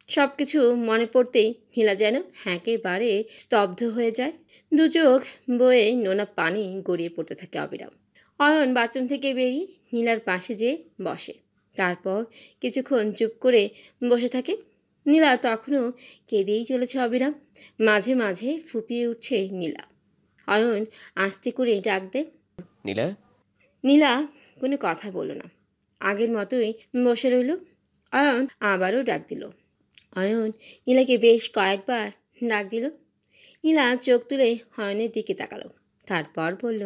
সব কিছু মনে পড়তেই নীলা যেন একেবারে স্তব্ধ হয়ে যায়। দু চোখ বয়ে নোনা পানি গড়িয়ে পড়তে থাকে অবিরাম। অয়ন বাথরুম থেকে বেরিয়ে নীলার পাশে যেয়ে বসে। তারপর কিছুক্ষণ চুপ করে বসে থাকে। নীলা তখনও কেঁদেই চলেছে অবিরাম। মাঝে মাঝে ফুপিয়ে উঠছে নীলা। অয়ন আস্তে করে ডাক দে, নীলা। নীলা কোনো কথা বলল না, আগের মতোই বসে রইল। অয়ন আবারও ডাক দিল। অয়ন নীলাকে বেশ কয়েকবার ডাক দিল। নীলা চোখ তুলে অয়নের দিকে তাকালো, তারপর বলল,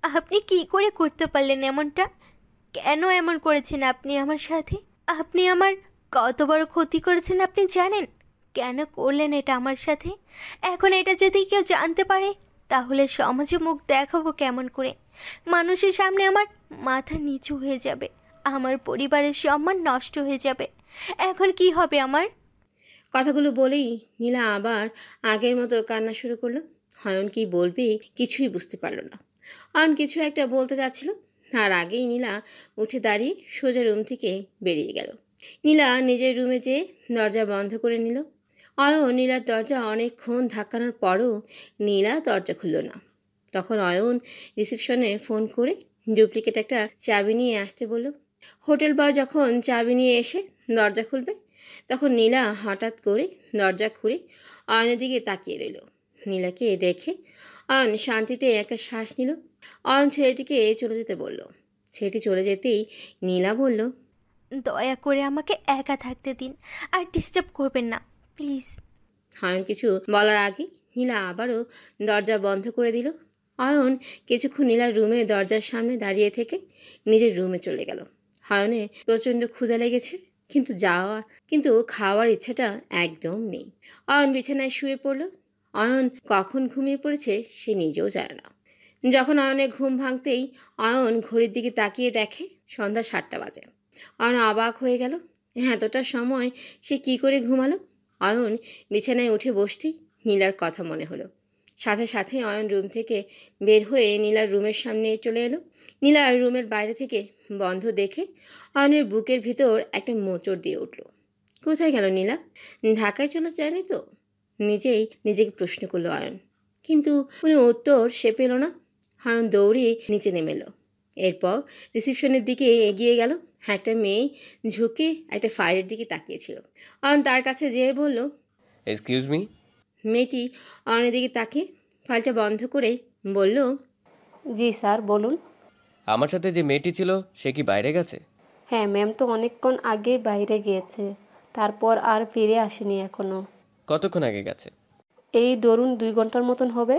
আপনি কি করে করতে পারলেন এমনটা? কেন এমন করেছেন আপনি আমার সাথে? আপনি আমার কত বড় ক্ষতি করেছেন আপনি জানেন? কেন করলেন এটা আমার সাথে? এখন এটা যদি কেউ জানতে পারে তাহলে সমাজে মুখ দেখাবো কেমন করে? মানুষের সামনে আমার মাথা নিচু হয়ে যাবে, আমার পরিবারের সম্মান নষ্ট হয়ে যাবে। এখন কি হবে আমার? কথাগুলো বলেই নীলা আবার আগের মতো কান্না শুরু করলো। অয়ন কি বলবে কিছুই বুঝতে পারল না। অয়ন কিছু একটা বলতে যাচ্ছিল, তার আগেই নীলা উঠে দাঁড়িয়ে সোজা রুম থেকে বেরিয়ে গেল। নীলা নিজের রুমে যেয়ে দরজা বন্ধ করে নিল। অয়ন নীলার দরজা অনেকক্ষণ ধাক্কানোর পরও নীলা দরজা খুলল না। তখন অয়ন রিসেপশনে ফোন করে ডুপ্লিকেট একটা চাবি নিয়ে আসতে বলল। হোটেল বয় যখন চাবি নিয়ে এসে দরজা খুলবে, তখন নীলা হঠাৎ করে দরজা খুলে অয়নের দিকে তাকিয়ে রইল। নীলাকে দেখে অয়ন শান্তিতে একটা শ্বাস নিল। অয়ন ছেলেটিকে চলে যেতে বলল। ছেলেটি চলে যেতেই নীলা বলল, দয়া করে আমাকে একা থাকতে দিন, আর ডিস্টার্ব করবেন না প্লিজ। অয়ন কিছু বলার আগে নীলা আবারও দরজা বন্ধ করে দিল। অয়ন কিছুক্ষণ নীলার রুমে দরজার সামনে দাঁড়িয়ে থেকে নিজের রুমে চলে গেল। অয়নে প্রচণ্ড ক্ষুধা লেগেছে, কিন্তু খাওয়ার ইচ্ছাটা একদম নেই। অয়ন বিছানায় শুয়ে পড়ল। অয়ন কখন ঘুমিয়ে পড়েছে সে নিজেও জানে না। যখন অয়নের ঘুম ভাঙতেই অয়ন ঘড়ির দিকে তাকিয়ে দেখে সন্ধ্যা 7টা বাজে। অয়ন অবাক হয়ে গেল, এতটা সময় সে কি করে ঘুমালো। অয়ন বিছানায় উঠে বসতেই নীলার কথা মনে হলো। সাথে সাথে অয়ন রুম থেকে বের হয়ে নীলার রুমের সামনে চলে এলো। নীলার রুমের বাইরে থেকে বন্ধ দেখে অয়নের বুকের ভিতর একটা মোচড় দিয়ে উঠল। কোথায় গেল নীলা? ঢাকায় চলে যায়নি তো? নিজেই নিজেকে প্রশ্ন করলো অয়ন, কিন্তু কোনো উত্তর সে পেল না। অয়ন দৌড়ে নিচে নেমে এলো। এরপর রিসেপশনের দিকে এগিয়ে গেল। একটা মেয়ে ঝুঁকে একটা ফাইলের দিকে তাকিয়েছিল। অয়ন তার কাছে যেয়ে বলল, এক্সকিউজ মি। মেয়েটি অয়নের দিকে তাকিয়ে ফাইলটা বন্ধ করে বলল, জি স্যার, বলুন। আমার সাথে যে মেয়েটি ছিল সে কি বাইরে গেছে? হ্যাঁ ম্যাম তো অনেকক্ষণ আগেই বাইরে গিয়েছে, তারপর আর ফিরে আসেনি এখনও। কতক্ষণ আগে গেছে? এই ধরুন 2 ঘন্টার মতন হবে।